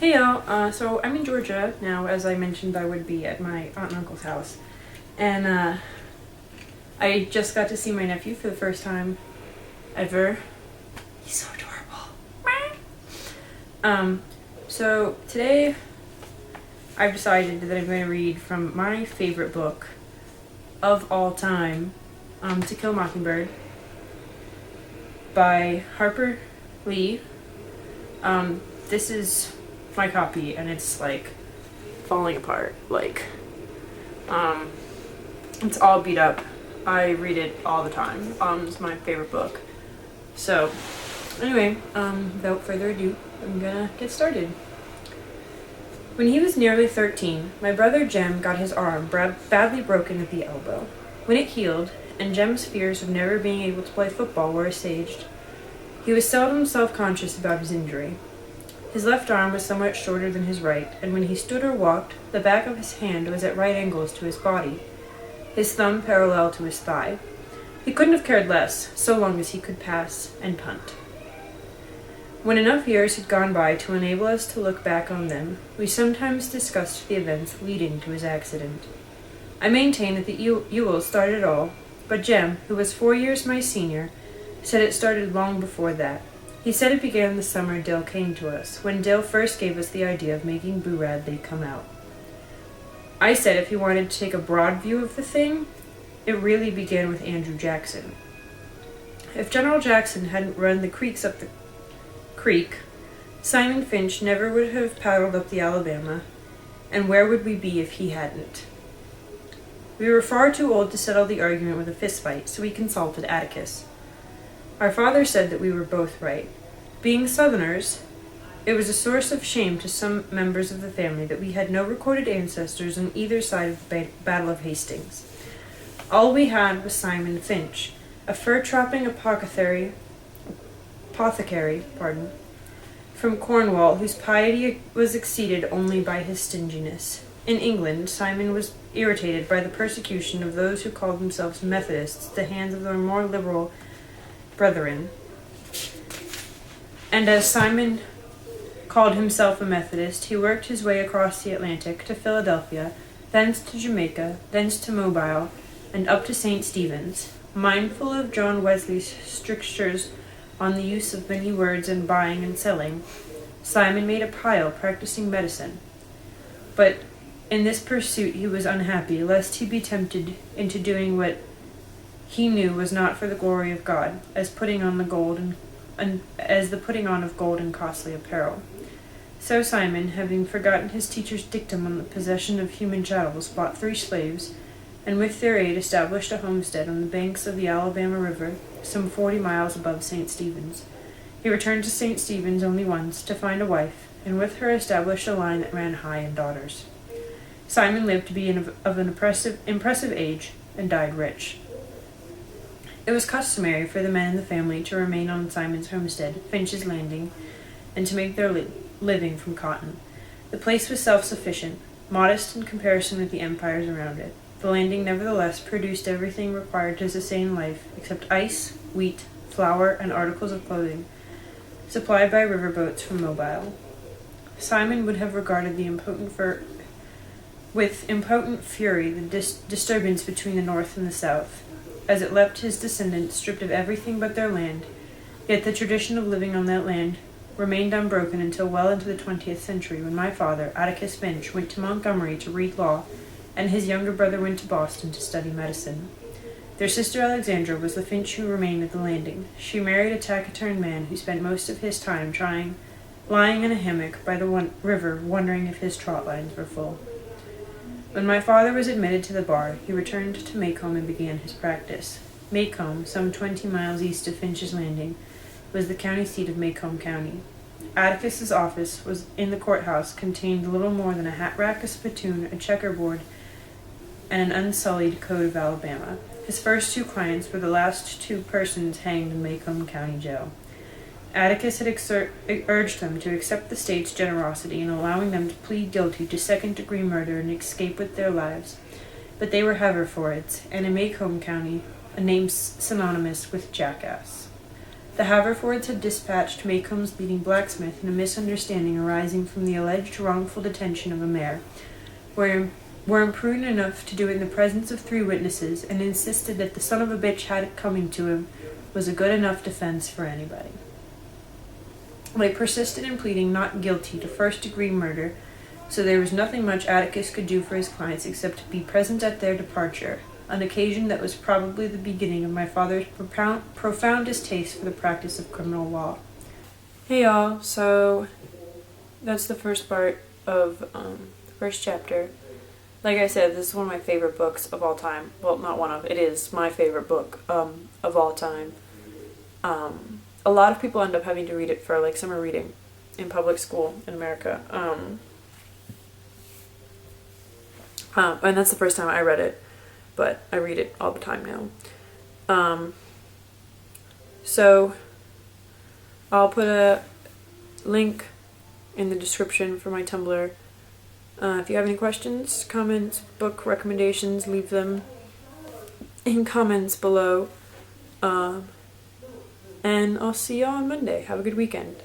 Hey y'all, so I'm in Georgia now. As I mentioned, I would be at my aunt and uncle's house. And I just got to see my nephew for the first time ever. He's so adorable. So today I've decided that I'm going to read from my favorite book of all time, To Kill a Mockingbird by Harper Lee. This is my copy and it's like falling apart. It's all beat up. I read it all the time. It's my favorite book. So anyway, without further ado, I'm gonna get started. When he was nearly 13, my brother Jem got his arm badly broken at the elbow. When it healed, and Jem's fears of never being able to play football were assuaged, he was seldom self-conscious about his injury. His left arm was somewhat shorter than his right, and when he stood or walked, the back of his hand was at right angles to his body, his thumb parallel to his thigh. He couldn't have cared less, so long as he could pass and punt. When enough years had gone by to enable us to look back on them, we sometimes discussed the events leading to his accident. I maintain that the Ewells started it all, but Jem, who was 4 years my senior, said it started long before that. He said it began the summer Dale came to us, when Dale first gave us the idea of making Boo Radley come out. I said if he wanted to take a broad view of the thing, it really began with Andrew Jackson. If General Jackson hadn't run the creeks up the creek, Simon Finch never would have paddled up the Alabama, and where would we be if he hadn't? We were far too old to settle the argument with a fistfight, so we consulted Atticus. Our father said that we were both right. Being Southerners, it was a source of shame to some members of the family that we had no recorded ancestors on either side of the Battle of Hastings. All we had was Simon Finch, a fur-trapping apothecary, from Cornwall, whose piety was exceeded only by his stinginess. In England, Simon was irritated by the persecution of those who called themselves Methodists at the hands of their more liberal brethren. And as Simon called himself a Methodist, he worked his way across the Atlantic to Philadelphia, thence to Jamaica, thence to Mobile, and up to St. Stephen's. Mindful of John Wesley's strictures on the use of many words in buying and selling, Simon made a pile practicing medicine. But in this pursuit he was unhappy, lest he be tempted into doing what he knew was not for the glory of God, as the putting on of gold and costly apparel. So Simon, having forgotten his teacher's dictum on the possession of human chattels, bought 3 slaves, and with their aid established a homestead on the banks of the Alabama River, some 40 miles above St. Stephen's. He returned to St. Stephen's only once, to find a wife, and with her established a line that ran high in daughters. Simon lived to be of an impressive age, and died rich. It was customary for the men in the family to remain on Simon's homestead, Finch's Landing, and to make their living from cotton. The place was self-sufficient, modest in comparison with the empires around it. The landing nevertheless produced everything required to sustain life, except ice, wheat, flour, and articles of clothing, supplied by riverboats from Mobile. Simon would have regarded with impotent fury the disturbance between the North and the South, as it left his descendants stripped of everything but their land, yet the tradition of living on that land remained unbroken until well into the 20th century, when my father, Atticus Finch, went to Montgomery to read law, and his younger brother went to Boston to study medicine. Their sister Alexandra was the Finch who remained at the Landing. She married a taciturn man who spent most of his time lying in a hammock by the river, wondering if his trot lines were full. When my father was admitted to the bar, he returned to Macomb and began his practice. Macomb, some 20 miles east of Finch's Landing, was the county seat of Macomb County. Atticus's office was in the courthouse, contained little more than a hat rack, a spittoon, a checkerboard, and an unsullied code of Alabama. His first 2 clients were the last 2 persons hanged in Macomb County Jail. Atticus had urged them to accept the state's generosity in allowing them to plead guilty to second-degree murder and escape with their lives, but they were Haverfords, and in Macomb County, a name synonymous with jackass. The Haverfords had dispatched Maycomb's leading blacksmith in a misunderstanding arising from the alleged wrongful detention of a mare, were imprudent enough to do it in the presence of 3 witnesses, and insisted that the son of a bitch had it coming to him was a good enough defense for anybody. They persisted in pleading not guilty to first-degree murder, so there was nothing much Atticus could do for his clients except to be present at their departure, an occasion that was probably the beginning of my father's profound distaste for the practice of criminal law. Hey y'all, so that's the first part of the first chapter. Like I said, this is one of my favorite books of all time. Well, not one of, it is my favorite book of all time. A lot of people end up having to read it for like summer reading in public school in America. And that's the first time I read it, but I read it all the time now. So I'll put a link in the description for my Tumblr. If you have any questions, comments, book recommendations, leave them in comments below. And I'll see you on Monday. Have a good weekend.